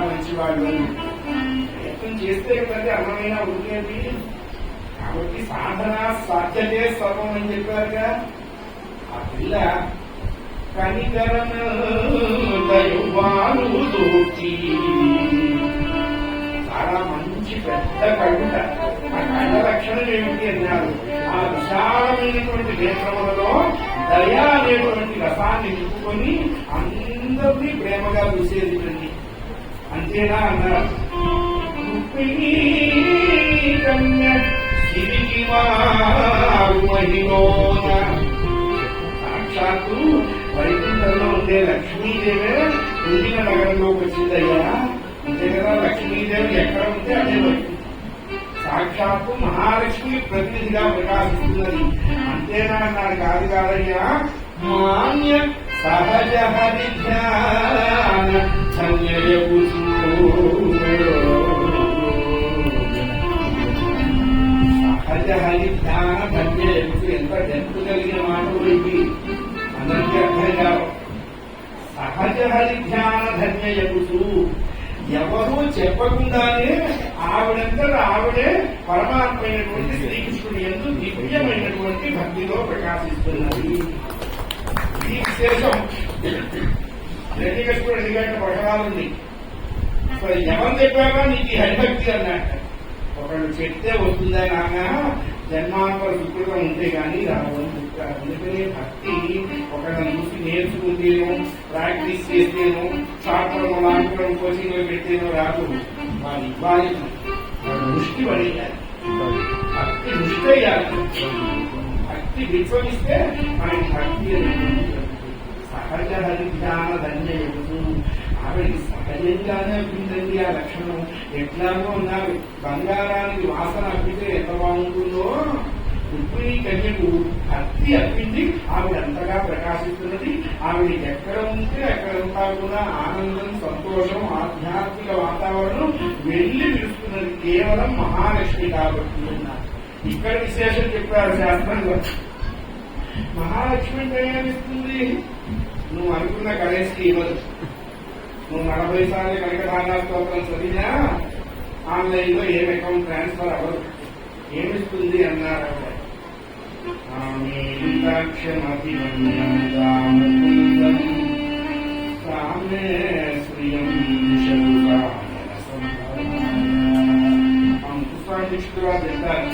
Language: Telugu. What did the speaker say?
మంచివాళ్ళు ప్రయత్నం చేస్తే ప్రతి అన్నమైన ఉడికేది. కాబట్టి సాధన సాధ్యతే సర్వం అని చెప్పారుగా. ఆ పిల్ల చాలా మంచి పెద్ద కళ్ళుట. ఆ కళ్ళ లక్షణం ఏమిటి అన్నారు? ఆ విశాలమైనటువంటి నేత్రములలో దయ అనేటువంటి రసాన్ని నింపుకొని అందరినీ ప్రేమగా చూసేది. అంతేనా అన్నారు. సాక్షాత్తు వైకుంఠంలో ఉండే లక్ష్మీదేవే ఉండిన నగరంలోకి వచ్చిందయ్యా. అంతే కదా, లక్ష్మీదేవి ఎక్కడ ఉంటే అదే వైకుంఠం. సాక్షాత్తు మహాలక్ష్మి ప్రతినిధిగా ప్రకాశిస్తున్నది. అంతేనా అన్నాడు. కాదు కాదయ్యా, మాన్య సహజ హరిధ్యాన సహజ హరిధ్యాన ధన్యయకు. ఎంత డెప్తు కలిగిన మాట ఇది అందరికీ అర్థం కావు. సహజ హరిధ్యాన ధన్యయకు. ఎవరూ చెప్పకుండానే ఆవిడంతా ఆవిడే పరమాత్మ అయినటువంటి శ్రీకృష్ణుడి యందు దివ్యమైనటువంటి భక్తిలో ప్రకాశిస్తున్నది. ఈ విశేషం హిరణ్యకశిపుడు ఎందుకంటే పట్టణాలుంది. అసలు ఎవరు చెప్పారా నీకు హరిభక్తి అన్నట్ట. ఒకళ్ళు చెప్తే వస్తుందా నాన్న, జన్మాంతర సుకృతం ఉంటే కానీ రావని చెప్తారు. అందుకనే భక్తి ఒకళ్ళని చూసి నేర్చుకుంటేనో ప్రాక్టీస్ చేస్తేనో శాస్త్రం లాంటి కోచింగ్ లో పెట్టేనో రాదు. వాళ్ళు ఇవ్వాలి, దృష్టి పడేయాలి, భక్తి దృష్టి అయ్యాలి. భక్తి విశ్వమిస్తే మనకి భక్తి సహజ హరిజ్ఞాన ధన్యయుడు. ఆవిడ సహజంగానే అప్పిందండి ఆ లక్షణం. ఎట్లాగో ఉన్నారు. బంగారానికి వాసన అప్పితే ఎంత బాగుంటుందో రుక్మిణి కన్యకు భక్తి అప్పింది. ఆవిడ అంతగా ప్రకాశిస్తున్నది. ఆవిడ ఎక్కడ ఉంటే అక్కడంతా కూడా ఆనందం, సంతోషం, ఆధ్యాత్మిక వాతావరణం వెళ్లి విలుస్తున్నది. కేవలం మహాలక్ష్మి కాబట్టి అన్నారు. ఇక్కడ విశేషం చెప్పారు శాస్త్రంలో. మహాలక్ష్మి ప్రయాణిస్తుంది. నువ్వు అనుకున్న కరెన్సీ ఇవ్వదు. నువ్వు 40 సార్లు కనకదాన స్తోత్రం చదివినా ఆన్లైన్ లో ఏం అకౌంట్ ట్రాన్స్ఫర్ అవ్వదు. ఏమిస్తుంది అన్నారు. పుష్పాంశిష్టుగా చెప్తారు.